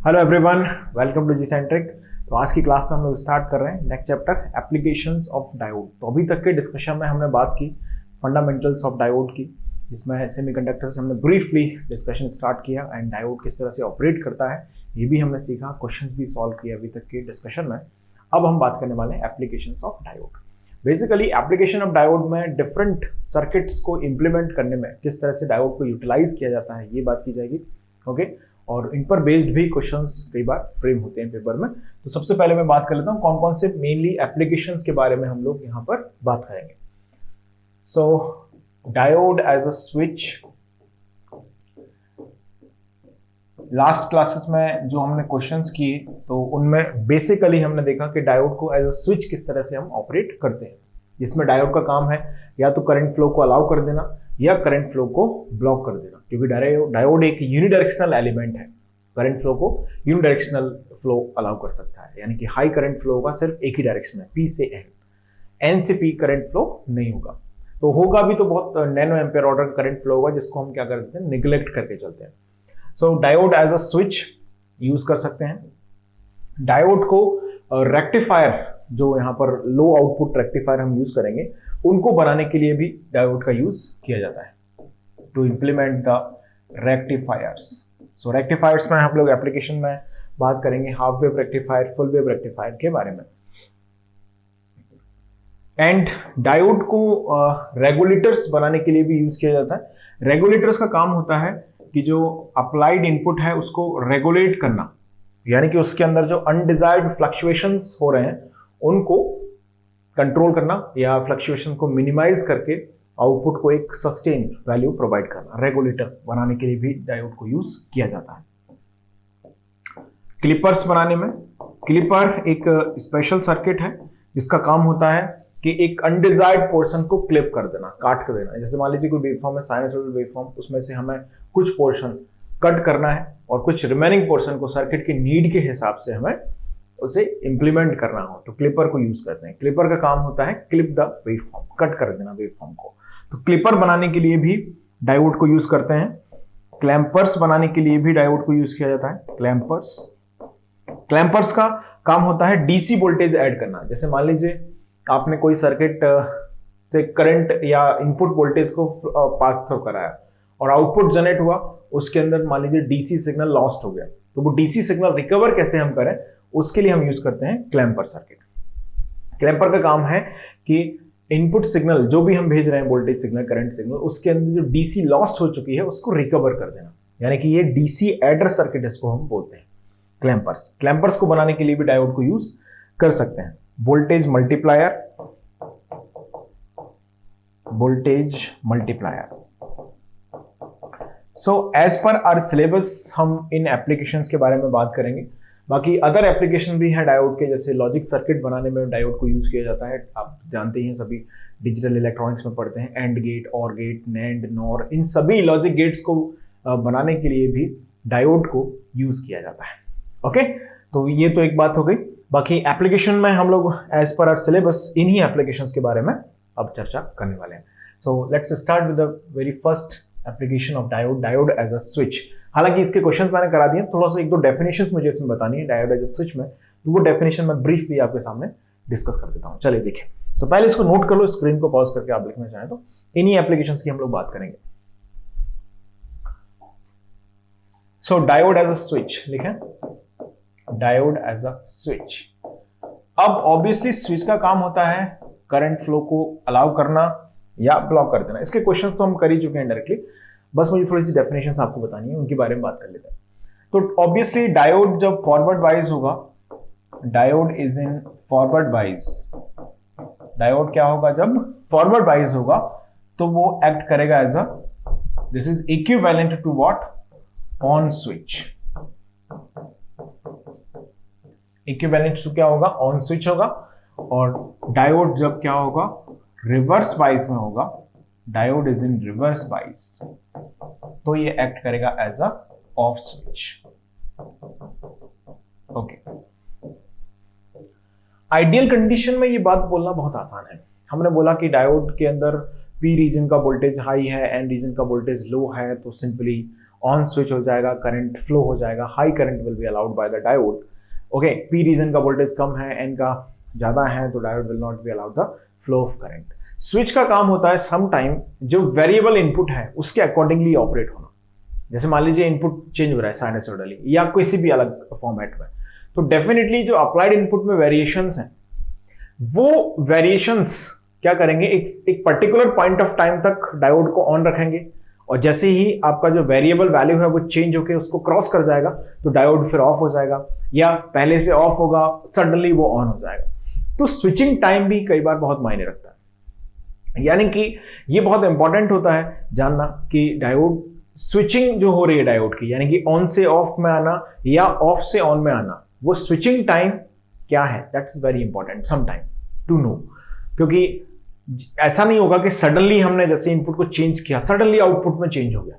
Hello everyone, welcome to G centric. तो आज की क्लास में हम लोग स्टार्ट कर रहे हैं next chapter applications of diode. तो अभी तक के डिस्कशन में हमने बात की फंडामेंटल्स ऑफ डायोड की, जिसमें सेमीकंडक्टर से हमने ब्रीफली डिस्कशन स्टार्ट किया एंड डायोड किस तरह से ऑपरेट करता है ये भी हमने सीखा, क्वेश्चंस भी सॉल्व किए अभी तक के डिस्कशन में। अब हम बात करने वाले हैं applications of diode. Basically application of diode में डिफरेंट सर्किट्स को इम्प्लीमेंट करने में किस तरह से डायोड को यूटिलाइज किया जाता है ये बात की जाएगी। ओके, और इन पर बेस्ड भी क्वेश्चंस कई बार फ्रेम होते हैं पेपर में। तो सबसे पहले मैं बात कर लेता हूँ कौन कौन से मेनली एप्लीकेशंस के बारे में हम लोग यहाँ पर बात करेंगे। So diode as a switch, last classes में जो हमने क्वेश्चंस किए तो उनमें बेसिकली हमने देखा कि डायोड को एज अ स्विच किस तरह से हम ऑपरेट करते हैं, जिसमें डायोड का काम है या तो करंट फ्लो को अलाउ कर देना या करंट फ्लो को ब्लॉक कर देना, क्योंकि डायोड एक यूनिडायरेक्शनल एलिमेंट है। करंट फ्लो को यूनिडायरेक्शनल फ्लो अलाउ कर सकता है, यानी कि हाई करंट फ्लो होगा सिर्फ एक ही डायरेक्शन में, पी से एन से पी करंट फ्लो नहीं होगा। तो होगा भी तो बहुत नैनो एम्पेयर ऑर्डर का करंट फ्लो होगा, जिसको हम क्या करते हैं, निग्लेक्ट करके चलते हैं। So diode as a switch use कर सकते हैं। डायोड को रेक्टिफायर, जो यहाँ पर लो आउटपुट रेक्टिफायर हम यूज करेंगे, उनको बनाने के लिए भी डायोड का यूज किया जाता है, to implement the rectifiers. So rectifiers में हम लोग एप्लीकेशन में बात करेंगे half wave rectifier, full wave rectifier के बारे में। एंड डायोड को रेगुलेटर्स बनाने के लिए भी यूज किया जाता है। रेगुलेटर्स का काम होता है कि जो अप्लाइड इनपुट है उसको रेगुलेट करना, यानी कि उसके अंदर जो अनडिजायर्ड फ्लक्चुएशंस हो रहे हैं उनको कंट्रोल करना या फ्लक्चुएशन को मिनिमाइज करके आउटपुट को एक सस्टेन वैल्यू प्रोवाइड करना। रेगुलेटर बनाने के लिए भी डायोड को यूज किया जाता है। क्लिपर्स बनाने में, क्लिपर एक स्पेशल सर्किट है जिसका काम होता है कि एक अनडिजायर्ड पोर्शन को क्लिप कर देना, काट कर देना। जैसे मान लीजिए कोई वेवफॉर्म है, साइनसॉइडल वेवफॉर्म, उसमें से हमें कुछ पोर्शन कट करना है और कुछ रिमेनिंग पोर्शन को सर्किट की नीड के हिसाब से हमें उसे इंप्लीमेंट करना हो तो क्लिपर को यूज करते हैं। क्लिपर का काम होता है क्लिप द वेवफॉर्म, कट कर देना वेवफॉर्म को। तो क्लिपर बनाने के लिए भी डायोड को यूज करते हैं। क्लैंपर्स बनाने के लिए भी डायोड को यूज किया जाता है। क्लैंपर्स का काम होता है डीसी वोल्टेज ऐड करना। जैसे मान लीजिए आपने कोई सर्किट से करंट या इनपुट वोल्टेज को पास थ्रू कराया और आउटपुट जनरेट हुआ, उसके अंदर मान लीजिए डीसी सिग्नल लॉस्ट हो गया, तो वो डीसी सिग्नल रिकवर कैसे हम करें, उसके लिए हम यूज करते हैं क्लैंपर सर्किट। क्लैंपर का काम है कि इनपुट सिग्नल जो भी हम भेज रहे हैं, वोल्टेज सिग्नल, करंट सिग्नल, उसके अंदर जो डीसी लॉस्ट हो चुकी है उसको रिकवर कर देना, यानी कि ये डीसी एडर सर्किट इसको हम बोलते हैं क्लैंपर्स को बनाने के लिए भी डायोड को यूज कर सकते हैं। Voltage multiplier. So as per our syllabus हम इन एप्लीकेशंस के बारे में बात करेंगे। बाकी अदर एप्लीकेशन भी है डायोड के, जैसे लॉजिक सर्किट बनाने में डायोड को यूज किया जाता है। आप जानते ही हैं, सभी डिजिटल इलेक्ट्रॉनिक्स में पढ़ते हैं, एंड गेट, और गेट, नैंड, नॉर, इन सभी लॉजिक गेट्स को बनाने के लिए भी डायोड को यूज किया जाता है। ओके, तो ये तो एक बात हो गई। बाकी एप्लीकेशन में हम लोग एज पर आवर सिलेबस इन्हीं एप्लीकेशंस के बारे में अब चर्चा करने वाले हैं। So let's start with the very first application of diode as a switch. हालांकि इसके क्वेश्चंस मैंने करा दिए, थोड़ा सा एक दो डेफिनेशंस मुझे इसमें बतानी है डायोड एज अ स्विच में, तो वो डेफिनेशन मैं ब्रीफली आपके सामने डिस्कस कर देता हूं। चलिए देखें। तो पहले इसको नोट कर लो, स्क्रीन को पॉज करके आप लिखना चाहें तो। इन्हीं एप्लीकेशंस की हम लोग बात करेंगे। So diode as a switch लिखें, डायोड एज अ स्विच। अब ऑब्वियसली स्विच का काम होता है करंट फ्लो को अलाउ करना या ब्लॉक कर देना। इसके क्वेश्चंस तो हम कर ही चुके हैं डायरेक्टली, बस मुझे थोड़ी सी डेफिनेशंस आपको बतानी है, उनके बारे में बात कर लेते हैं। तो ऑब्वियसली डायोड जब फॉरवर्ड वाइज होगा, diode is in forward wise. Diode क्या होगा जब फॉरवर्ड वाइज होगा, तो वो एक्ट करेगा as a, this is equivalent to what, on switch. Equivalent to क्या होगा, ऑन स्विच होगा। और डायोड जब क्या होगा, रिवर्स वाइज में होगा, diode is in reverse bias, तो ये एक्ट करेगा as a off switch. Okay, ideal condition में ये बात बोलना बहुत आसान है। हमने बोला कि डायोड के अंदर पी रीजन का वोल्टेज हाई है, एन रीजन का वोल्टेज लो है, तो सिंपली ऑन स्विच हो जाएगा, करंट फ्लो हो जाएगा, high current will be allowed by the diode. Okay, P region का वोल्टेज कम है, एन का ज्यादा है, तो diode will not be allowed the flow of current. Switch का काम होता है सम टाइम जो वेरिएबल इनपुट है उसके अकॉर्डिंगली ऑपरेट होना। जैसे मान लीजिए इनपुट चेंज हो रहा है साइनसॉइडली या किसी भी अलग फॉर्मेट में, तो डेफिनेटली जो अप्लाइड इनपुट में वेरिएशंस हैं वो वेरिएशंस क्या करेंगे, एक पर्टिकुलर पॉइंट ऑफ टाइम तक डायोड को ऑन रखेंगे, और जैसे ही आपका जो वेरिएबल वैल्यू है वो चेंज होकर उसको क्रॉस कर जाएगा तो डायोड फिर ऑफ हो जाएगा, या पहले से ऑफ होगा सडनली वो ऑन हो जाएगा। तो स्विचिंग टाइम भी कई बार बहुत मायने रखता है, यानी कि ये बहुत इंपॉर्टेंट होता है जानना कि डायोड स्विचिंग जो हो रही है डायोड की, यानी कि ऑन से ऑफ में आना या ऑफ से ऑन में आना, वो स्विचिंग टाइम क्या है, that's very important some time to know. क्योंकि ऐसा नहीं होगा कि सडनली हमने जैसे इनपुट को चेंज किया सडनली आउटपुट में चेंज हो गया,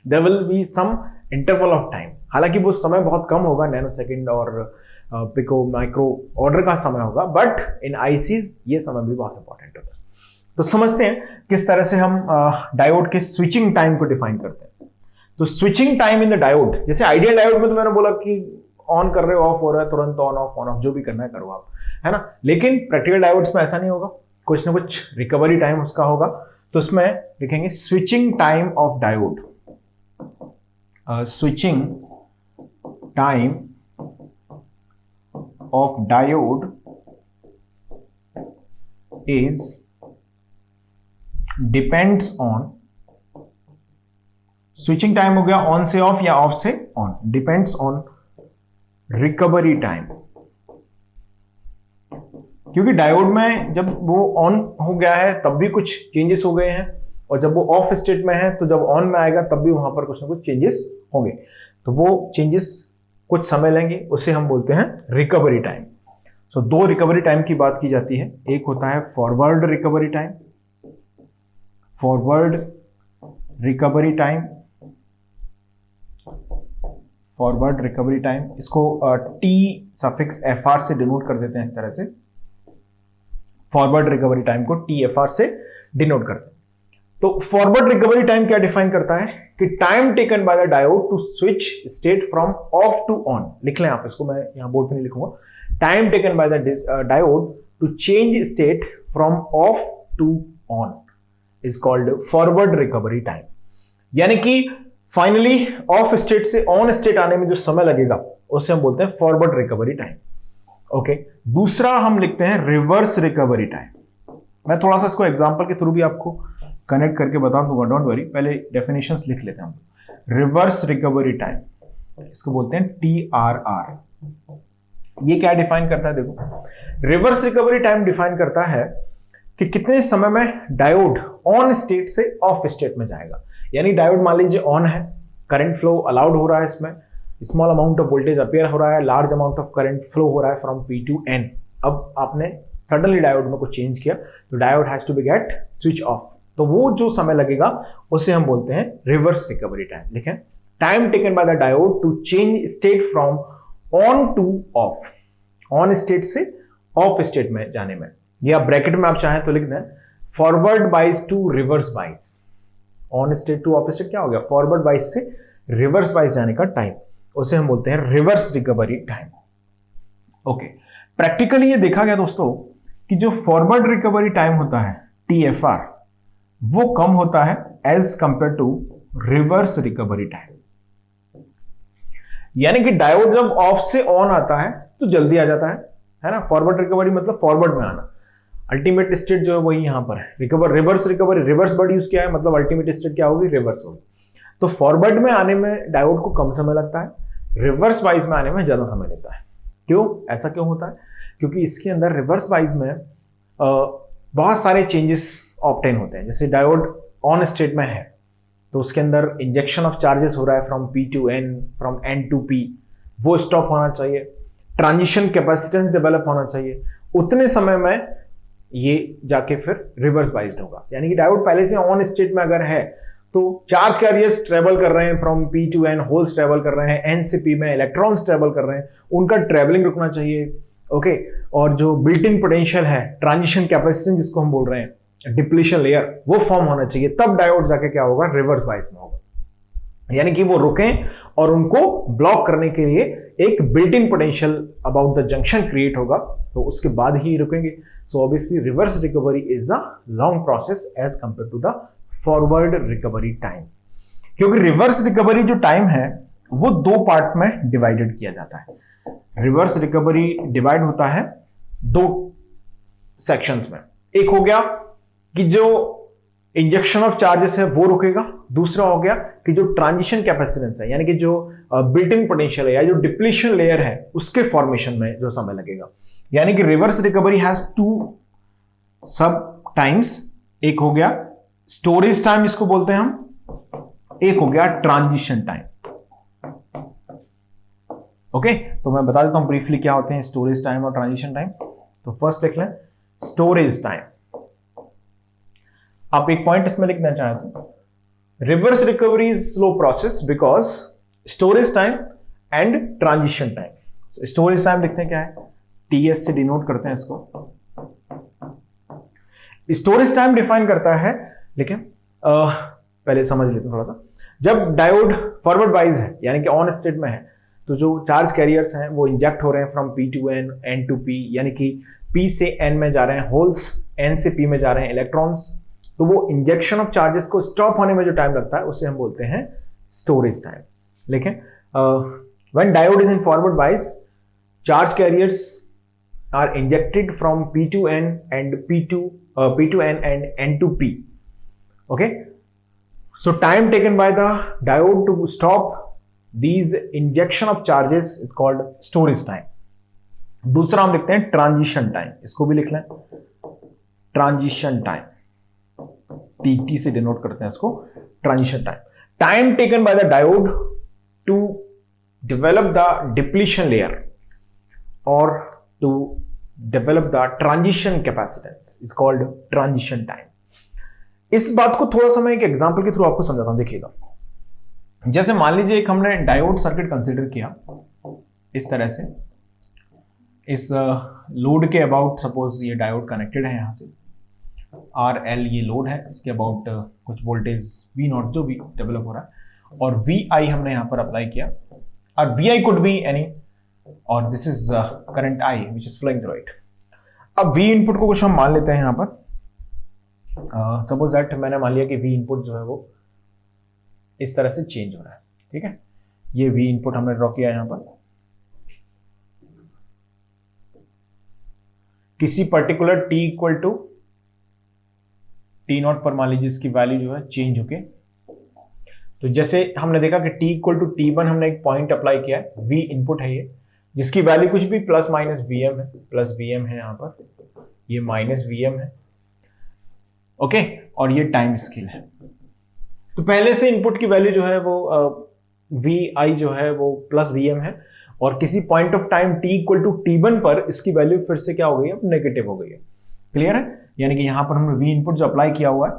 there will be some interval of time. हालांकि वो समय बहुत कम होगा, नैनो सेकेंड और पिको माइक्रो ऑर्डर का समय होगा, बट इन आईसीज ये समय भी बहुत इंपॉर्टेंट होता है। तो समझते हैं किस तरह से हम डायोड के स्विचिंग टाइम को डिफाइन करते हैं। तो switching time in the diode, जैसे आइडियल डायोड में तो मैंने बोला कि ऑन कर रहे हो ऑफ हो रहा है, तुरंत ऑन ऑफ जो भी करना है करो आप, है ना। लेकिन प्रैक्टिकल डायोड्स में ऐसा नहीं होगा, कुछ ना कुछ रिकवरी टाइम उसका होगा। तो उसमें लिखेंगे switching time of diode, switching time of diode is depends on, switching time हो गया ऑन से ऑफ या ऑफ से on, depends on recovery time. क्योंकि डायोड में जब वो ऑन हो गया है तब भी कुछ चेंजेस हो गए हैं, और जब वो ऑफ स्टेट में है तो जब ऑन में आएगा तब भी वहां पर कुछ ना कुछ चेंजेस होंगे। तो वो चेंजेस कुछ समय लेंगे, उसे हम बोलते हैं रिकवरी टाइम। सो दो रिकवरी टाइम की बात की जाती है, एक होता है forward recovery time, forward recovery time, forward recovery time, इसको टी सफिक्स एफ आर से डिनोट कर देते हैं इस तरह से, फॉरवर्ड रिकवरी टाइम को टी एफ आर से डिनोट करते हैं। तो फॉरवर्ड रिकवरी टाइम क्या डिफाइन करता है कि time taken by the diode to switch state from off to on. लिख लें आप इसको, मैं यहां बोर्ड पे नहीं लिखूंगा। Time taken by the diode to change state from off to on is called forward recovery time. यानी कि फाइनली ऑफ स्टेट से ऑन स्टेट आने में जो समय लगेगा उसे हम बोलते हैं फॉरवर्ड रिकवरी टाइम। ओके, दूसरा हम लिखते हैं रिवर्स रिकवरी टाइम। मैं थोड़ा सा इसको एग्जांपल के थ्रू भी आपको कनेक्ट करके बता दूंगा, डोंट वरी, पहले डेफिनेशंस लिख लेते हैं हम। रिवर्स रिकवरी टाइम, इसको बोलते हैं TRR। ये क्या डिफाइन करता है, देखो रिवर्स रिकवरी टाइम डिफाइन करता है कि कितने समय में डायोड ऑन स्टेट से ऑफ स्टेट में जाएगा। यानी डायोड मान लीजिए ऑन है, करंट फ्लो अलाउड हो रहा है, इसमें small amount of voltage appear हो रहा है, large amount of current flow हो रहा है फ्रॉम P to N। अब आपने सडनली डायोड में कुछ चेंज किया तो diode has to be get switch off, तो वो जो समय लगेगा उसे हम बोलते हैं रिवर्स रिकवरी टाइम। लिखें, time taken by the diode to change state from on to off, on state से ऑफ स्टेट में जाने में, या ब्रैकेट में आप चाहें तो लिख दें forward bias to reverse bias. On state to off state क्या हो गया, फॉरवर्ड बाइस से रिवर्स बाइस जाने का टाइम, उसे हम बोलते हैं reverse recovery time. Okay, practically ये देखा गया दोस्तों कि जो फॉरवर्ड रिकवरी टाइम होता है TFR, वो कम होता है as compare to reverse recovery time. यानी कि डायोड जब ऑफ से ऑन आता है तो जल्दी आ जाता है ना। फॉरवर्ड रिकवरी मतलब फॉरवर्ड में आना, अल्टीमेट स्टेट जो है वही यहां पर है। Reverse recovery, reverse word use किया है, मतलब अल्टीमेट स्टेट क्या होगी, रिवर्स होगी। तो फॉरवर्ड में आने में डायोड को कम समय लगता है, रिवर्स वाइज में आने में ज्यादा समय लेता है। क्यों, ऐसा क्यों होता है? क्योंकि इसके अंदर रिवर्स वाइज में बहुत सारे चेंजेस ऑब्टेन होते हैं। जैसे डायोड ऑन स्टेट में है तो उसके अंदर इंजेक्शन ऑफ चार्जेस हो रहा है from P to N, from N to P, वो स्टॉप होना चाहिए। ट्रांजिशन कैपेसिटेंस डेवलप होना चाहिए, उतने समय में ये जाके फिर रिवर्स बाइज्ड होगा। यानी कि डायोड पहले से ऑन स्टेट में अगर है तो चार्ज कैरियर्स ट्रेवल कर रहे हैं from P to N, holes travel कर रहे हैं, N से P में इलेक्ट्रॉन्स ट्रेवल कर रहे हैं, उनका ट्रेवलिंग रुकना चाहिए। ओके, और जो बिल्ट इन पोटेंशियल है, ट्रांजिशन कैपेसिटेंस जिसको हम बोल रहे हैं, डिप्लीशन लेयर, वो फॉर्म होना चाहिए, तब डायोड जाके क्या होगा, रिवर्स बाइस में होगा। यानी कि वो रुकें और उनको ब्लॉक करने के लिए एक built in potential about the junction create होगा, तो उसके बाद ही रुकेंगे। So obviously reverse recovery is a long process as compare to the forward recovery time, क्योंकि रिवर्स रिकवरी जो टाइम है वो दो पार्ट में डिवाइडेड किया जाता है। रिवर्स रिकवरी डिवाइड होता है दो सेक्शंस में। एक हो गया कि जो इंजेक्शन ऑफ चार्जेस है वो रुकेगा, दूसरा हो गया कि जो ट्रांजिशन कैपेसिटेंस है यानी कि जो बिल्ट इन पोटेंशियल है या जो डिप्लीशन लेयर है उसके फॉर्मेशन में जो समय लगेगा। यानी कि रिवर्स रिकवरी हैज टू सब टाइम्स, एक हो गया स्टोरेज टाइम इसको बोलते हैं हम, एक हो गया ट्रांजिशन टाइम। ओके, तो मैं बता देता हूं ब्रीफली क्या होते हैं स्टोरेज टाइम और ट्रांजिशन टाइम। तो फर्स्ट लिख लें स्टोरेज टाइम। आप एक पॉइंट इसमें लिखना चाहते हैं, reverse recovery is slow process because storage time and transition time. Storage time देखते हैं क्या है, टीएस से डिनोट करते हैं इसको। स्टोरेज टाइम डिफाइन करता है, लेकिन पहले समझ लेते हैं थोड़ा सा। जब डायोड फॉरवर्ड वाइज है यानी कि ऑन स्टेट में है, तो जो चार्ज कैरियर्स हैं वो इंजेक्ट हो रहे हैं from P to N, N to P, यानी कि P से N में जा रहे हैं होल्स, N से P में जा रहे हैं इलेक्ट्रॉन्स। तो वो इंजेक्शन ऑफ चार्जेस को स्टॉप होने में जो टाइम लगता है उसे हम बोलते हैं स्टोरेज टाइम। लेकिन when diode is in forward bias, charge carriers are injected from P to N and P to N and N to P. Okay, so time taken by the diode to stop these injection of charges is called storage time. दूसरा हम लिखते हैं transition time, इसको भी लिख लें transition time, TT से denote करते हैं इसको transition time. Time taken by the diode to develop the depletion layer और to develop the transition capacitance is called transition time. इस बात को थोड़ा सा मैं एक एग्जांपल के थ्रू आपको समझाता हूं, देखिएगा। जैसे मान लीजिए एक हमने डायोड सर्किट कंसीडर किया इस तरह से, इस लोड के अबाउट, सपोज ये डायोड कनेक्टेड है यहां से, RL ये लोड है, इसके अबाउट कुछ वोल्टेज V0 जो भी डेवलप हो रहा है, और VI हमने यहां पर अप्लाई किया, और VI कुड बी एनी, और this is current I which is flowing through it. अब V इनपुट को कुछ हम मान लेते हैं यहां पर, सपोज दैट मैंने मान लिया कि V इनपुट जो है वो इस तरह से चेंज हो रहा है, ठीक है। ये V इनपुट हमने ड्रॉ किया यहां पर, किसी particular t equal to T0 पर मान लीजिए इसकी वैल्यू जो है चेंज होके, तो जैसे हमने देखा कि t इक्वल टू T1 हमने एक पॉइंट अप्लाई किया है, V इनपुट है ये, जिसकी वैल्यू कुछ भी प्लस माइनस Vm है, प्लस Vm है यहां पर, ये माइनस Vm है, ओके, और ये टाइम स्केल है। तो पहले से इनपुट की वैल्यू जो है वो Vi जो है वो प्लस Vm है, और किसी point of time t equal to T1 पर इसकी वैल्यू फिर से क्या हो गई है, नेगेटिव हो गई है। क्लियर है, यानी कि यहां पर हमने V इनपुट जो अप्लाई किया हुआ है,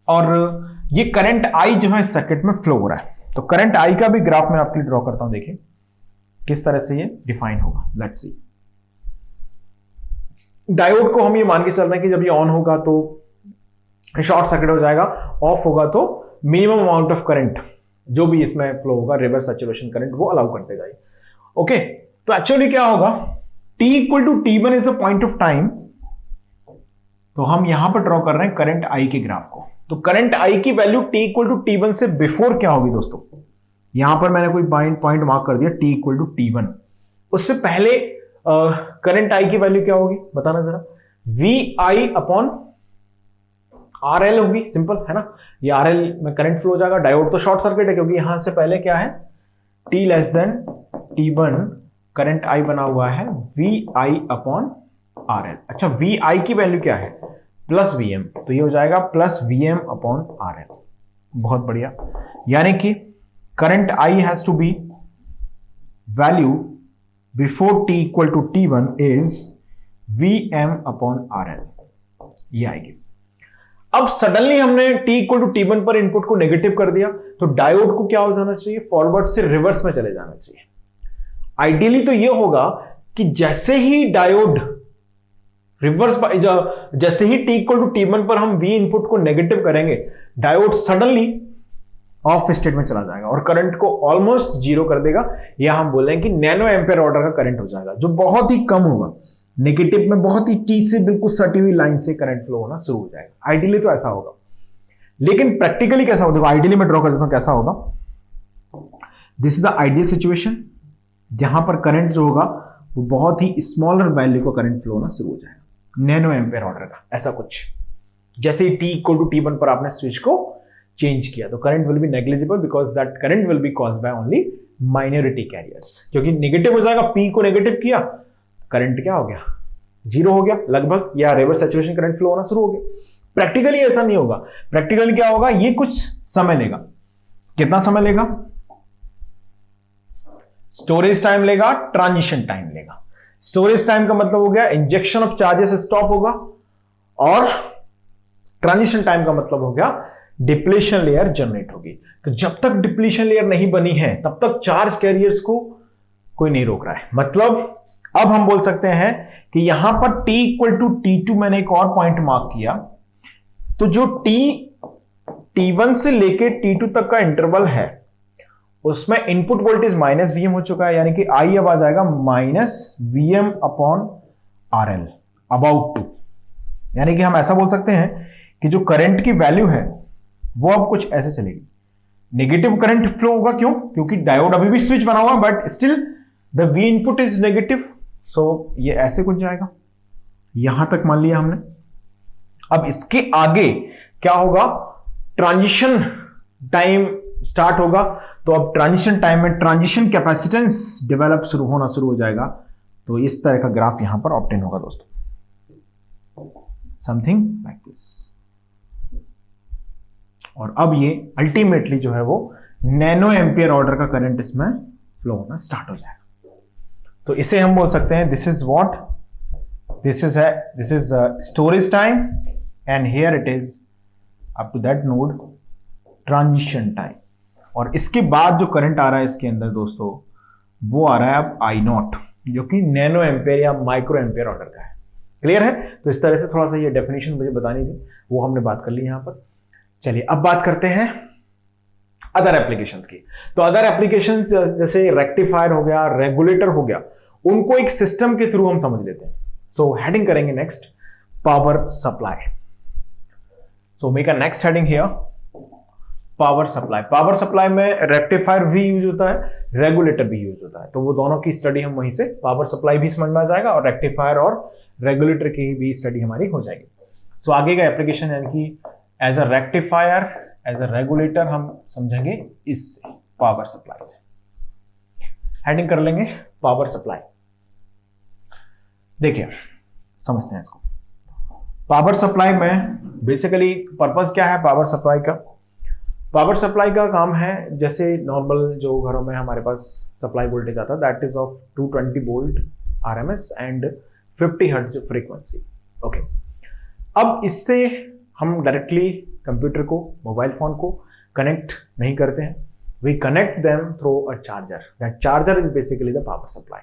और ये करंट I जो है सर्किट में फ्लो हो रहा है। तो करंट I का भी ग्राफ मैं आपके लिए ड्रॉ करता हूं, देखिए किस तरह से ये डिफाइन होगा। लेट्स सी, डायोड को हम ये मान के चल रहे हैं कि जब ये ऑन होगा तो शॉर्ट सर्किट हो जाएगा, ऑफ होगा तो मिनिमम अमाउंट ऑफ करंट जो भी इसमें फ्लो होगा, रिवर्स सैचुरेशन करंट, वो अलाउ करते जाए। ओके, तो एक्चुअली क्या होगा, t equal to T1 is a point of time, तो हम यहां पर ड्रॉ कर रहे हैं करंट I के ग्राफ को। तो करंट I की value t equal to T1 से बिफोर क्या होगी दोस्तों, यहां पर मैंने कोई पॉइंट मार्क कर दिया t इक्वल टू T1, उससे पहले करंट I की वैल्यू क्या होगी बताना जरा, VI अपॉन RL होगी, सिंपल है ना। ये RL में करंट फ्लो हो जाएगा, डायोड तो शॉर्ट सर्किट है क्योंकि यहां से पहले क्या है, t less than T1 current I बना हुआ है VI अपॉन RL। अच्छा, VI की वैल्यू क्या है, प्लस Vm, तो ये हो जाएगा प्लस Vm अपॉन RL। बहुत बढ़िया, यानी कि current I has to be value before t equal to T1 is Vm upon RL, ये आएगी। अब सडनली हमने t इक्वल टू T1 पर इनपुट को नेगेटिव कर दिया, तो डायोड को क्या हो जाना चाहिए, फॉरवर्ड से रिवर्स में चले जाना चाहिए। आइडियली तो ये होगा कि जैसे ही डायोड रिवर्स, जैसे ही t इक्वल टू T1 पर हम V इनपुट को नेगेटिव करेंगे, डायोड सडनली ऑफ स्टेट में चला जाएगा और करंट को ऑलमोस्ट जीरो कर देगा, या हम बोलें कि नैनो एम्पेयर ऑर्डर का करंट हो जाएगा, जो बहुत ही कम होगा। नेगेटिव में बहुत ही टी से बिल्कुल सटी हुई लाइन से करंट फ्लो होना शुरू हो जाएगा। आइडियली तो ऐसा होगा, लेकिन प्रैक्टिकली कैसा होगा? आइडियली मैं ड्रॉ कर देता हूं कैसा होगा। This is the ideal situation जहां पर करंट जो होगा वो बहुत ही स्मॉलर वैल्यू का करंट फ्लो होना शुरू हो जाएगा, नैनो एम्पेयर ऑर्डर का, ऐसा कुछ। जैसे ही t इक्वल टू T1 पर आपने स्विच को चेंज किया तो current will be negligible because that current will be caused by only minority carriers, क्योंकि नेगेटिव हो जाएगा। p को नेगेटिव किया, करंट क्या हो गया? जीरो हो गया लगभग, या रिवर्स सैचुरेशन करंट फ्लो होना शुरू हो गया। प्रैक्टिकली ऐसा नहीं होगा। प्रैक्टिकली क्या होगा? ये कुछ समय लेगा। कितना समय लेगा? स्टोरेज टाइम लेगा, ट्रांजिशन टाइम लेगा। स्टोरेज टाइम का मतलब हो गया इंजेक्शन ऑफ चार्जेस स्टॉप होगा, और ट्रांजिशन टाइम का मतलब हो गया डिप्लीशन लेयर जनरेट होगी। तो जब तक डिप्लीशन लेयर नहीं बनी है तब तक चार्ज कैरियर्स को कोई नहीं रोक रहा है। मतलब अब हम बोल सकते हैं कि यहां पर t इक्वल टू T2 मैंने एक और पॉइंट मार्क किया, तो जो T1 से लेके T2 तक का इंटरवल है उसमें इनपुट वोल्टेज माइनस Vm हो चुका है, यानी कि I अब आ जाएगा minus Vm upon RL about two. यानी कि हम ऐसा बोल सकते हैं कि जो करंट की वैल्यू है वो अब कुछ ऐसे चलेगी। नेगेटिव करंट फ्लो होगा, क्यों? क्योंकि डायोड अभी भी स्विच बना हुआ, but still the V input is negative, so ये ऐसे कुछ जाएगा। यहां तक मान लिया हमने। अब इसके आगे क्या होगा? ट्रांजिशन टाइम स्टार्ट होगा, तो अब ट्रांजिशन टाइम में ट्रांजिशन कैपेसिटेंस डेवलप होना शुरू हो जाएगा। तो इस तरह का ग्राफ यहां पर ऑब्टेन होगा दोस्तों, समथिंग लाइक दिस। और अब ये अल्टीमेटली जो है वो नैनो एम्पियर ऑर्डर का करंट इसमें फ्लो होना स्टार्ट हो जाएगा। तो इसे हम बोल सकते हैं this is what, this is storage time, and here it is up to that node transition time. और इसके बाद जो करंट आ रहा है इसके अंदर दोस्तों, वो आ रहा है अब I0, जो कि नैनो एम्पेयर या माइक्रो एम्पेयर ऑर्डर का है। क्लियर है? तो इस तरह से थोड़ा सा ये डेफिनेशन मुझे बतानी थी, वो हमने बात कर ली यहां पर। चलिए अब बात करते हैं अदर एप्लीकेशंस की। तो अदर एप्लीकेशंस जैसे रेक्टिफायर हो गया, रेगुलेटर हो गया, उनको एक सिस्टम के थ्रू हम समझ लेते हैं। सो हेडिंग करेंगे next power supply. So make a next heading here power supply. Power supply में रेक्टिफायर भी यूज होता है, रेगुलेटर भी यूज होता है, तो वो दोनों की स्टडी हम वहीं से पावर सप्लाई भी समझ में आ जाएगा और रेक्टिफायर और रेगुलेटर की भी स्टडी हमारी हो जाएगी। सो आगे का एप्लीकेशन यानी कि as a rectifier, as a regulator हम समझेंगे इससे, पावर सप्लाई से। हेडिंग कर लेंगे पावर सप्लाई। देखिए समझते हैं इसको। पावर सप्लाई में बेसिकली पर्पस क्या है पावर सप्लाई का? पावर सप्लाई का काम है, जैसे नॉर्मल जो घरों में हमारे पास सप्लाई वोल्टेज आता है, that is of 220 volt RMS and 50 hertz frequency. Okay, अब इससे हम डायरेक्टली कंप्यूटर को, मोबाइल फोन को कनेक्ट नहीं करते हैं, we connect them through a charger. That charger is basically the power supply.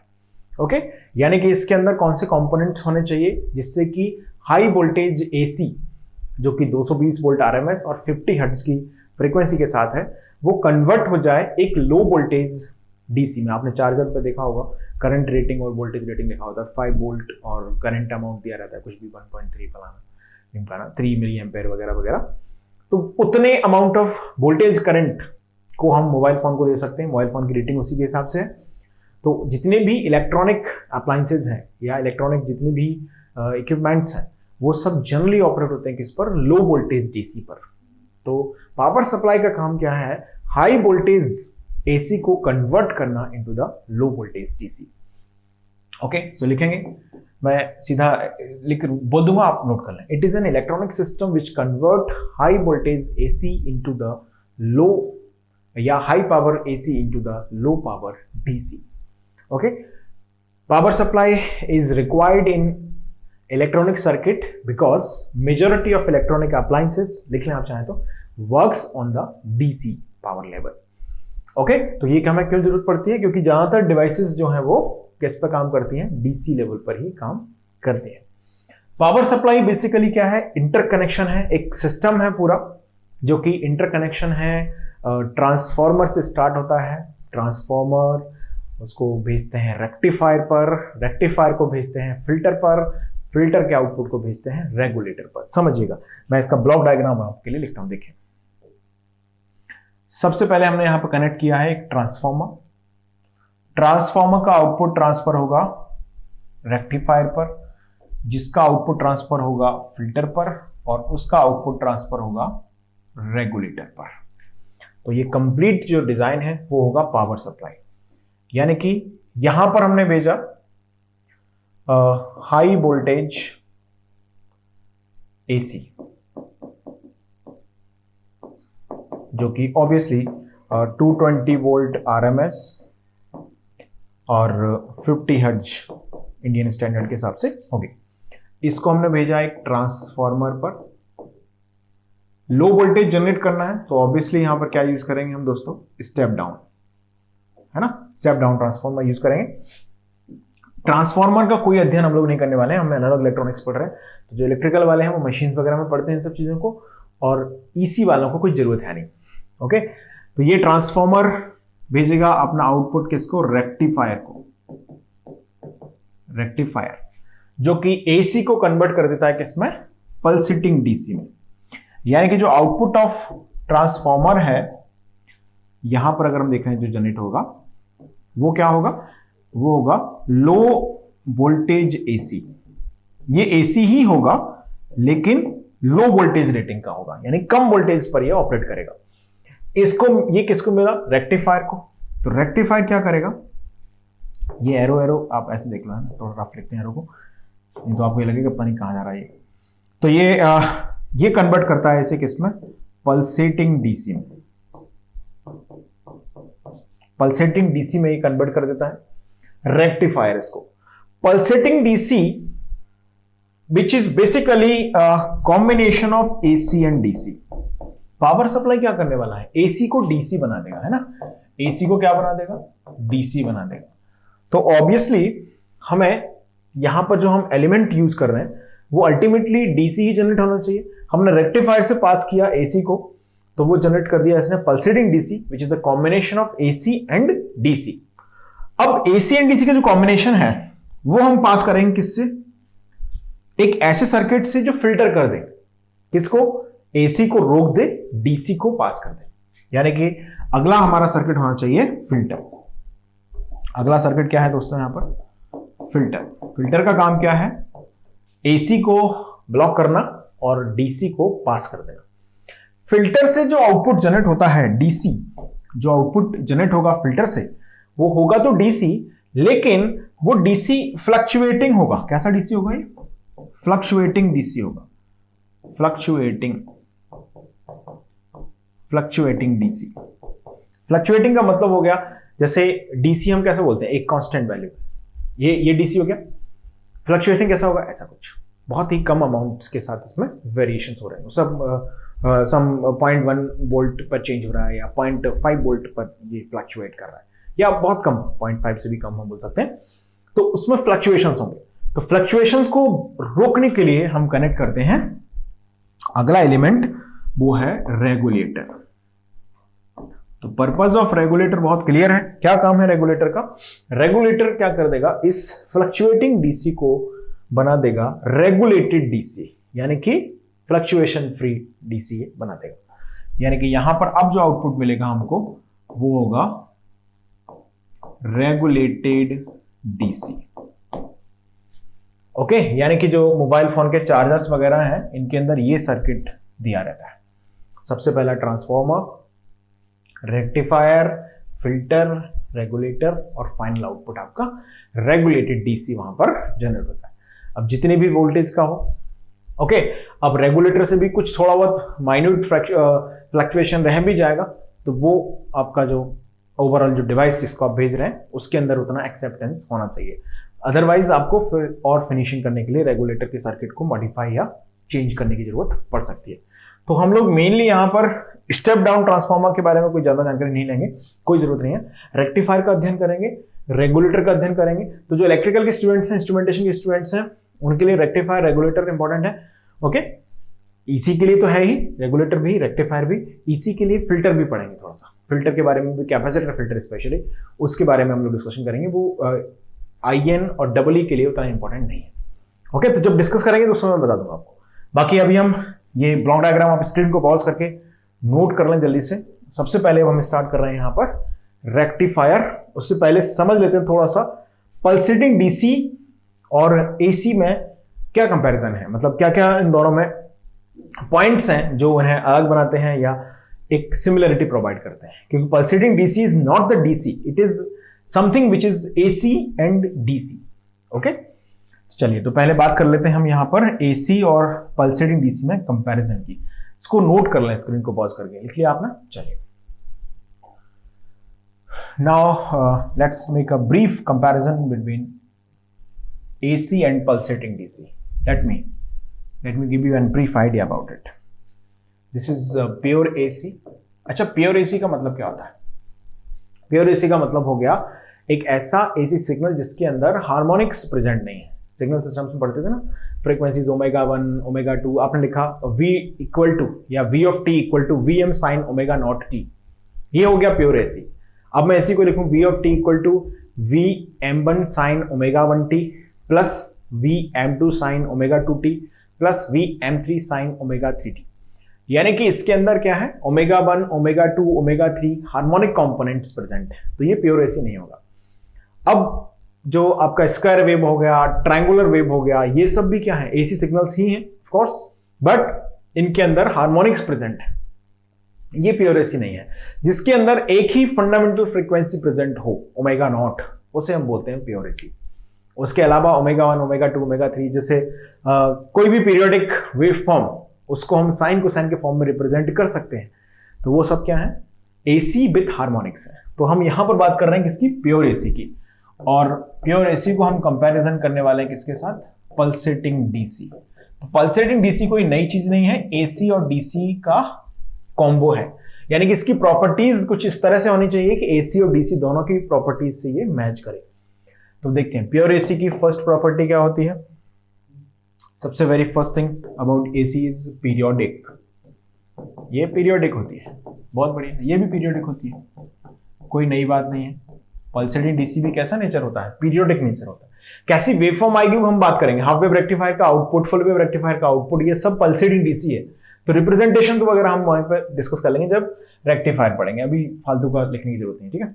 Okay, यानी कि इसके अंदर कौन से कंपोनेंट्स होने चाहिए जिससे कि हाई वोल्टेज AC जो कि 220 वोल्ट RMS और 50 हर्ट्ज की फ्रीक्वेंसी के साथ है, वो कन्वर्ट हो जाए एक लो वोल्टेज DC में। आपने चार्जर पे देखा होगा करंट रेटिंग और वोल्टेज रेटिंग लिखा होता है, 5 वोल्ट और करंट अमाउंट दिया रहता है, कुछ भी 1.3 फलाना 3 मिली एम्पेयर वगैरह वगैरह। तो उतने अमाउंट ऑफ वोल्टेज करंट को हम मोबाइल फोन को दे सकते हैं, मोबाइल फोन की रेटिंग उसी के हिसाब से है। तो जितने भी इलेक्ट्रॉनिक अप्लायंसेज हैं या इलेक्ट्रॉनिक जितने भी इक्विपमेंट्स हैं, वो सब जनरली ऑपरेट होते हैं किस पर? लो वोल्टेज DC पर। तो पावर सप्लाई का काम क्या है? हाई वोल्टेज AC को कन्वर्ट करना into the low voltage DC। Okay, so लिखेंगे, मैं सीधा बोल दूंगा, आप नोट कर लें। It is an electronic system which convert high voltage AC into the low या high power AC into the low power DC। Okay, power supply is required in electronic circuit because majority of electronic appliances, लिख लें आप चाहें तो, works on the DC power level. Okay, तो ये हमें क्यों जरूरत पड़ती है? क्योंकि ज्यादातर डिवाइसेस जो हैं वो किस पर काम करती हैं? DC लेवल पर ही काम करती हैं। पावर सप्लाई बेसिकली क्या है? इंटरकनेक्शन है, एक सिस्टम है पूरा जो कि इंटरकनेक्शन है ट्रांसफॉर्मर से स्टार्ट होता है, ट्रांसफॉर्मर उसको भेजते हैं रेक्टिफायर पर, रेक्टिफायर को भेजते हैं फिल्टर पर, फिल्टर के आउटपुट को भेजते हैं रेगुलेटर पर। समझिएगा, मैं इसका ब्लॉक डायग्राम आपके लिए लिखता हूं। देखिए, सबसे पहले हमने यहां पर कनेक्ट किया है एक ट्रांसफॉर्मर। ट्रांसफॉर्मर का आउटपुट ट्रांसफर होगा रेक्टिफायर पर, जिसका आउटपुट ट्रांसफर होगा फिल्टर पर, और उसका आउटपुट ट्रांसफर होगा रेगुलेटर पर। तो ये कंप्लीट जो डिजाइन है वो होगा पावर सप्लाई। यानी कि यहां पर हमने भेजा हाई वोल्टेज एसी, जो कि ऑब्वियसली 220 वोल्ट आरएमएस और 50 हर्ट्ज इंडियन स्टैंडर्ड के हिसाब से होगी। इसको हमने भेजा एक ट्रांसफॉर्मर पर। लो वोल्टेज जनरेट करना है तो ऑब्वियसली यहां पर क्या यूज करेंगे हम दोस्तों, स्टेप डाउन, है ना, स्टेप डाउन ट्रांसफॉर्मर यूज करेंगे। ट्रांसफॉर्मर का कोई अध्ययन हम लोग नहीं करने वाले हैं, हम एनालॉग इलेक्ट्रॉनिक्स पढ़ रहे हैं। तो जो इलेक्ट्रिकल वाले हैं वो मशीन्स वगैरह में पढ़ते हैं इन सब चीजों को, और ईसी वालों को कोई जरूरत है नहीं। ओके, तो ये ट्रांसफॉर्मर भेजेगा अपना आउटपुट किसको, रेक्टिफायर को, रेक्टिफायर जो कि एसी को कन्वर्ट कर देता है किसमें, पल्सेटिंग डीसी में। यानी कि जो आउटपुट ऑफ ट्रांसफॉर्मर है यहां पर अगर हम देखें जो जनरेट होगा वो क्या होगा, वो होगा लो वोल्टेज एसी। ये एसी ही होगा लेकिन लो वोल्टेज रेटिंग का होगा, यानी कम वोल्टेज पर ये ऑपरेट करेगा। इसको, ये किसको मिला, रेक्टिफायर को। तो रेक्टिफायर क्या करेगा, ये एरो एरो आप ऐसे देख लो, है ना, थोड़ा रफ लिखते हैं एरो को, नहीं तो आपको ये लगेगा पता नहीं कहां जा रहा है ये। तो ये कन्वर्ट करता है इसे किसमें, पल्सेटिंग डीसी में। पल्सेटिंग डीसी में ये कन्वर्ट कर देता है रेक्टिफायर इसको। Pulsating DC which is basically combination of AC and DC. Power supply क्या करने वाला है, एसी को डीसी बना देगा, है ना, एसी को क्या बना देगा, डीसी बना देगा। तो ऑब्वियसली हमें यहां पर जो हम एलिमेंट यूज कर रहे हैं वो अल्टीमेटली डीसी ही जनरेट होना चाहिए। हमने रेक्टिफायर से पास किया एसी को, तो वो जनरेट कर दिया इसने pulsating DC which is a combination of AC and DC. अब एसी एंड डीसी का जो कॉम्बिनेशन है वो हम पास करेंगे किससे, एक ऐसे सर्किट से जो फिल्टर कर दे किसको, एसी को रोक दे, डीसी को पास कर दे। यानी कि अगला हमारा सर्किट होना चाहिए फिल्टर। अगला सर्किट क्या है दोस्तों, यहां पर फिल्टर। फिल्टर का काम क्या है, एसी को ब्लॉक करना और डीसी को पास कर देना। फिल्टर से जो आउटपुट जनरेट होता है डीसी, जो आउटपुट जनरेट होगा फिल्टर से वो होगा तो डीसी, लेकिन वो डीसी फ्लक्चुएटिंग होगा। कैसा डीसी होगा ये, फ्लक्चुएटिंग डीसी होगा, फ्लक्चुएटिंग डीसी। फ्लक्चुएटिंग का मतलब हो गया, जैसे डीसी हम कैसे बोलते हैं, एक कांस्टेंट वैल्यू, ये डीसी हो गया। फ्लक्चुएटिंग कैसा होगा, ऐसा कुछ बहुत ही कम अमाउंट के साथ इसमें वेरिएशंस हो रहे हैं, सब सम 0.1 वोल्ट पर चेंज हो रहा है या 0.5 वोल्ट पर ये फ्लक्चुएट कर रहा है, या बहुत कम 0.5 से भी कम हम बोल सकते हैं। तो उसमें फ्लक्चुएशंस होंगे। तो फ्लक्चुएशंस को रोकने के लिए हम कनेक्ट करते हैं अगला एलिमेंट, वो है रेगुलेटर। तो पर्पस ऑफ रेगुलेटर बहुत क्लियर है। क्या काम है रेगुलेटर का, रेगुलेटर क्या कर देगा, इस फ्लक्चुएटिंग डीसी को बना देगा रेगुलेटेड डीसी, यानी कि फ्लक्चुएशन फ्री डीसी बना देगा। यानी कि यहां पर अब जो आउटपुट मिलेगा हमको वो होगा रेगुलेटेड डीसी। ओके, यानी कि जो मोबाइल फोन के चार्जर्स वगैरह हैं इनके अंदर ये सर्किट दिया रहता है। सबसे पहला ट्रांसफॉर्मर, रेक्टिफायर, फिल्टर, रेगुलेटर और फाइनल आउटपुट आपका रेगुलेटेड डीसी वहां पर जनरेट होता है। अब जितनी भी वोल्टेज का हो, ओके, अब रेगुलेटर से भी कुछ थोड़ा बहुत माइन्यूट फ्लक्चुएशन रह भी जाएगा, तो वो आपका जो ओवरऑल जो डिवाइस जिसको आप भेज रहे हैं उसके अंदर उतना एक्सेप्टेंस होना चाहिए। अदरवाइज आपको फिर और फिनिशिंग करने के लिए रेगुलेटर के सर्किट को मॉडिफाई या चेंज करने की जरूरत पड़ सकती है। तो हम लोग मेनली यहाँ पर स्टेप डाउन ट्रांसफार्मर के बारे में कोई ज्यादा जानकारी नहीं लेंगे, कोई जरूरत नहीं है। रेक्टिफायर का अध्ययन करेंगे, रेगुलेटर का अध्ययन करेंगे। तो जो इलेक्ट्रिकल के स्टूडेंट्स हैं, इंस्ट्रूमेंटेशन के स्टूडेंट्स हैं, उनके लिए रेक्टिफायर, रेगुलेटर इंपॉर्टेंट है। ओके, ईसी के लिए तो है ही, रेगुलेटर भी, रेक्टिफायर भी, ईसी के लिए फिल्टर भी पढ़ेंगे थोड़ा सा, फिल्टर के बारे में भी, कैपेसिटर फिल्टर स्पेशली, उसके बारे में हम लोग डिस्कशन करेंगे। वो आईएन और डबल ई के लिए उतना इंपॉर्टेंट नहीं है। ओके, तो जब डिस्कस करेंगे तो उस समय बता दूंगा आपको। बाकी अभी हम ये ब्लॉक डायग्राम आप स्क्रीन को पॉज करके नोट कर लें जल्दी से। सबसे पहले हम स्टार्ट कर रहे हैं यहाँ पर रेक्टिफायर। उससे पहले समझ लेते हैं थोड़ा सा पल्सेटिंग डीसी और एसी में क्या कंपैरिजन है, मतलब क्या क्या इन दोनों में पॉइंट्स हैं जो उन्हें अलग बनाते हैं या एक सिमिलरिटी प्रोवाइड करते हैं। क्योंकि pulsating DC is not the DC, it is something which is AC and DC. Okay, चलिए तो पहले बात कर लेते हैं हम यहां पर एसी और पल्सेटिंग डीसी में कंपैरिजन की। इसको नोट कर लें, स्क्रीन को पॉज करके लिख लिया आपने। चलिए now let's make a brief comparison between AC and pulsating DC. Let me give you a brief idea about it. This is pure AC. अच्छा, प्योर AC का मतलब क्या होता है? प्योर AC का मतलब हो गया एक ऐसा AC सिग्नल जिसके अंदर हार्मोनिक्स प्रेजेंट नहीं है। सिग्नल सिस्टम्स में पढ़ते थे ना, फ्रीक्वेंसीज ओमेगा 1, ओमेगा 2, आपने लिखा V इक्वल टू या V of t equal to VM sine omega naught t, ये हो गया प्योर AC। अब मैं AC को लिखूं V of t equal to VM1 sine omega 1t plus VM2 sine omega 2t plus VM3 sine omega 3t, यानी कि इसके अंदर क्या है, omega 1, omega 2, omega 3 harmonic components present है। तो ये प्योर एसी नहीं होगा। अब जो आपका स्क्वायर वेव हो गया, ट्रायंगुलर वेव हो गया, ये सब भी क्या है, एसी सिग्नल्स ही हैं ऑफ कोर्स, बट इनके अंदर हार्मोनिक्स प्रेजेंट है। ये प्योर एसी नहीं है। जिसके अंदर एक ही फंडामेंटल फ्रीक्वेंसी प्रेजेंट हो, ओमेगा नॉट, उसे हम बोलते हैं प्योर एसी। उसके अलावा ओमेगा 1, ओमेगा 2, ओमेगा 3 जैसे कोई भी पीरियोडिक वेव फॉर्म, उसको हम साइन कोसाइन के फॉर्म में रिप्रेजेंट कर सकते हैं। तो वो सब क्या है, एसी विथ हार्मोनिक्स है। तो हम यहां पर बात कर रहे हैं किसकी, प्योर एसी की। और प्योर एसी को हम कंपैरिजन करने वाले हैं किसके साथ, पल्सेटिंग डीसी। तो पल्सेटिंग डीसी कोई नई चीज नहीं है, एसी और डीसी का कॉम्बो है। यानी कि इसकी प्रॉपर्टीज कुछ इस तरह से होनी चाहिए कि एसी और डीसी दोनों की प्रॉपर्टीज से ये मैच करे। तो देखते हैं प्योर एसी की फर्स्ट प्रॉपर्टी क्या होती है। सबसे very first thing about AC is periodic. ये पीरियोडिक होती है, बहुत बढ़िया। ये भी पीरियोडिक होती है, कोई नई बात नहीं है। पल्सेटिंग डीसी भी कैसा नेचर होता है, पीरियोडिक नेचर होता है। कैसी वेवफॉर्म आएगी वो हम बात करेंगे। हाफ वेव रेक्टिफायर का आउटपुट, फुल वेव रेक्टिफायर का आउटपुट, ये सब पल्सेटिंग डीसी है। तो रिप्रेजेंटेशन तो वगैरह हम वहीं पर डिस्कस कर लेंगे जब रेक्टिफायर पढ़ेंगे, अभी फालतू का लिखने की जरूरत नहीं, ठीक है।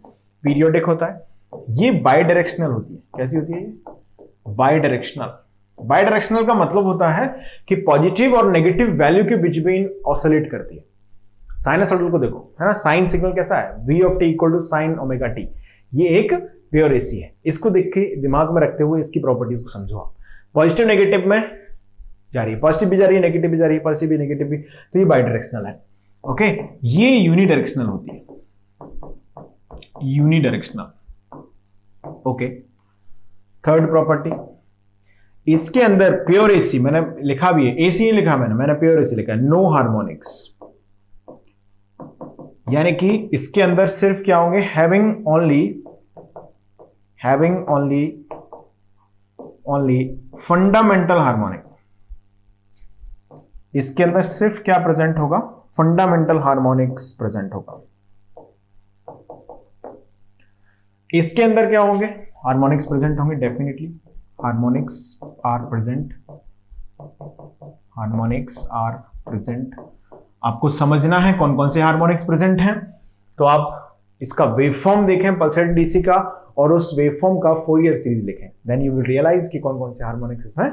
पीरियोडिक होता है, ये बाई डायरेक्शनल होती है। कैसी होती है ये, बाई डायरेक्शनल। बाई डायरेक्शनल का मतलब होता है कि पॉजिटिव और नेगेटिव वैल्यू के बीच में ऑसिलेट करती है। साइनसॉइडल को देखो, है ना, साइन सिग्नल कैसा है, V of t equal to sine omega t। ये एक प्योर एसी है। इसको देख के दिमाग में रखते हुए इसकी प्रॉपर्टीज को समझो आप। पॉजिटिव नेगेटिव में जा रही है, पॉजिटिव भी जा रही है, नेगेटिव भी जा रही है, पॉजिटिव भी नेगेटिव भी, तो ये बाई डायरेक्शनल है। ओके, ये यूनिडायरेक्शनल होती है, यूनिडायरेक्शनल। ओके, थर्ड प्रॉपर्टी, इसके अंदर प्योर एसी, मैंने लिखा भी है, एसी नहीं लिखा मैंने प्योर एसी लिखा है, नो हार्मोनिक्स। यानी कि इसके अंदर सिर्फ क्या होंगे, हैविंग ओनली फंडामेंटल हार्मोनिक। इसके अंदर सिर्फ क्या प्रेजेंट होगा, फंडामेंटल हार्मोनिक्स प्रेजेंट होगा। इसके अंदर क्या होंगे, हार्मोनिक्स प्रेजेंट होंगे, डेफिनेटली हार्मोनिक्स आर प्रेजेंट। आपको समझना है कौन कौन से हार्मोनिक्स प्रेजेंट हैं। तो आप इसका वेवफॉर्म देखें पल्सेटिंग डीसी का, और उस वेवफॉर्म का फोरियर सीरीज लिखें, देन यू विल रियलाइज कि कौन कौन से हार्मोनिक्स इसमें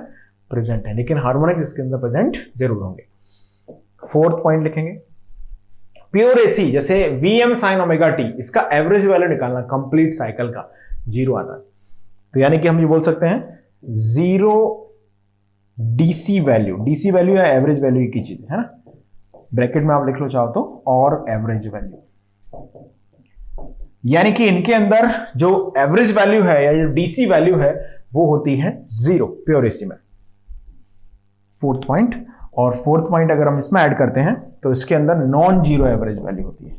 प्रेजेंट है। लेकिन हार्मोनिक्स इसके अंदर प्रेजेंट जरूर होंगे। फोर्थ पॉइंट लिखेंगे, प्योर एसी जैसे Vm साइन ओमेगा t, इसका एवरेज वैल्यू निकालना कंप्लीट साइकिल का 0 आता है। तो यानी कि हम ये बोल सकते हैं 0 डीसी वैल्यू या एवरेज वैल्यू एक ही चीज है ना, ब्रैकेट में आप लिख लो चाहो तो, और एवरेज वैल्यू। यानी कि इनके अंदर जो एवरेज वैल्यू है या जो डीसी वैल्यू है वो होती है 0 प्योर एसी में। फोर्थ पॉइंट, और फोर्थ पॉइंट अगर हम इसमें ऐड करते हैं तो इसके अंदर नॉन जीरो एवरेज वैल्यू होती है,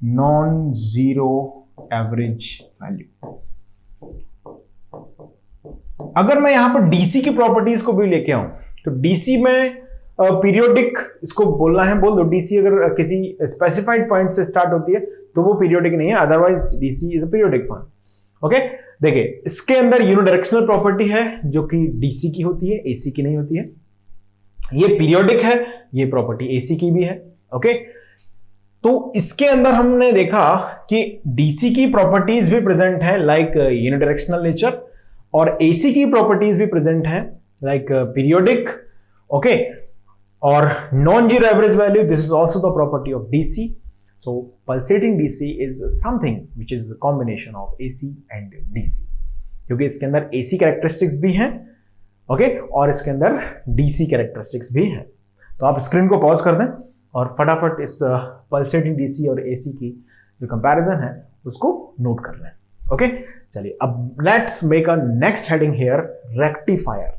नॉन जीरो एवरेज वैल्यू। अगर मैं यहां पर डीसी की प्रॉपर्टीज को भी लेके आऊं तो डीसी में पीरियोडिक इसको बोलना है बोल दो, डीसी अगर किसी स्पेसिफाइड पॉइंट से स्टार्ट होती है तो वो पीरियोडिक नहीं है, otherwise DC is a periodic form. Okay, देखिए इसके अंदर यूनिडायरेक्शनल प्रॉपर्टी है जो कि डीसी की होती है, एसी की नहीं होती है। ये पीरियोडिक है, ये प्रॉपर्टी एसी की भी है। ओके, तो इसके अंदर हमने देखा कि डीसी की प्रॉपर्टीज भी प्रेजेंट है लाइक यूनिडायरेक्शनल नेचर, और एसी की प्रॉपर्टीज भी प्रेजेंट है लाइक पीरियोडिक। ओके, और non zero average value, this is also the property of DC. So pulsating DC is something which is combination of AC and DC, क्योंकि इसके अंदर AC characteristics भी हैं, okay, और इसके अंदर डीसी कैरेक्टरिस्टिक्स भी हैं। तो आप स्क्रीन को पॉज कर दें और फटाफट इस पल्सेटिंग डीसी और एसी की जो कंपैरिजन है उसको नोट कर लें। ओके, चलिए अब let's make a next heading here, rectifier.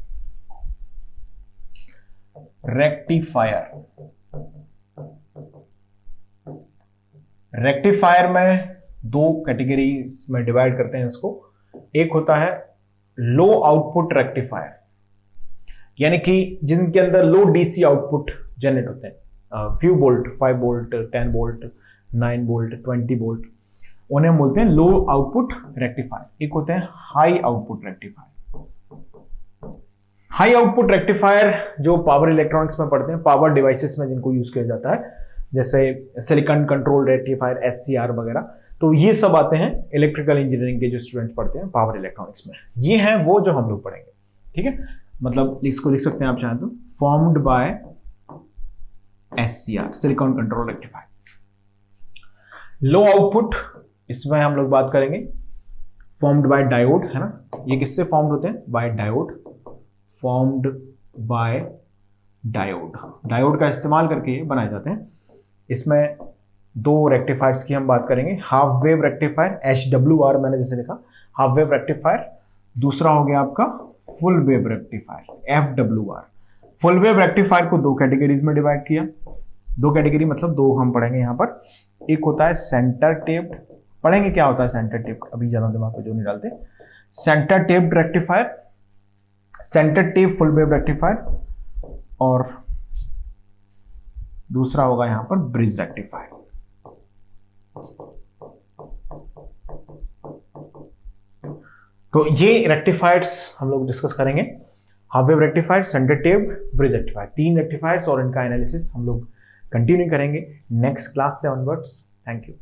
Rectifier में दो कैटेगरीज में डिवाइड करते हैं इसको। एक होता है लो आउटपुट रेक्टिफायर, यानी कि जिनके अंदर लो डीसी आउटपुट जनरेट होते हैं, few volt, 5 volt, 10 volt, 9 volt, 20 volt, उन्हें हम बोलते हैं लो आउटपुट रेक्टिफायर। एक होते हैं high output rectifier. High output rectifier जो पावर इलेक्ट्रॉनिक्स में पढ़ते हैं, पावर डिवाइसेस में जिनको यूज किया जाता है, जैसे सिलिकॉन कंट्रोल रेक्टिफायर, एससीआर वगैरह, तो ये सब आते हैं इलेक्ट्रिकल इंजीनियरिंग के जो स्टूडेंट्स पढ़ते हैं पावर इलेक्ट्रॉनिक्स में। ये हैं वो जो हम लोग पढ़ेंगे, ठीक है। मतलब इसको लिख सकते हैं आप चाहें तो, formed by SCR, silicon control rectifier. Low output, इसमें हम लोग बात करेंगे फॉर्म्ड बाय डायोड, है ना। ये किससे फॉर्म्ड होते हैं? By diode, formed by diode. Diode का इस्तेमाल करके बनाए जाते हैं। इसमें दो रेक्टिफायर्स की हम बात करेंगे, हाफ वेव रेक्टिफायर HWR मैंने जैसे लिखा, हाफ वेव रेक्टिफायर। दूसरा हो गया आपका full wave rectifier, FWR। Full wave rectifier को दो कैटेगरीज में डिवाइड किया। दो कैटेगरी मतलब दो हम पढ़ेंगे यहाँ पर। एक होता है सेंटर टेप्ड, पढ़ेंगे क्या होता है सेंटर टेप्ड, अभी ज्यादा दिमाग पे जो नहीं डालते। Centre taped rectifier, centre tap full wave rectifier, और दूसरा होगा यहां पर ब्रिज रेक्टिफायर। तो ये रेक्टिफायर्स हम लोग डिस्कस करेंगे, half wave rectifier, centre taped, bridge rectifier, तीन रेक्टिफायर्स, और इनका एनालिसिस हम लोग कंटिन्यू करेंगे नेक्स्ट क्लास से ऑनवर्ड्स। Thank you.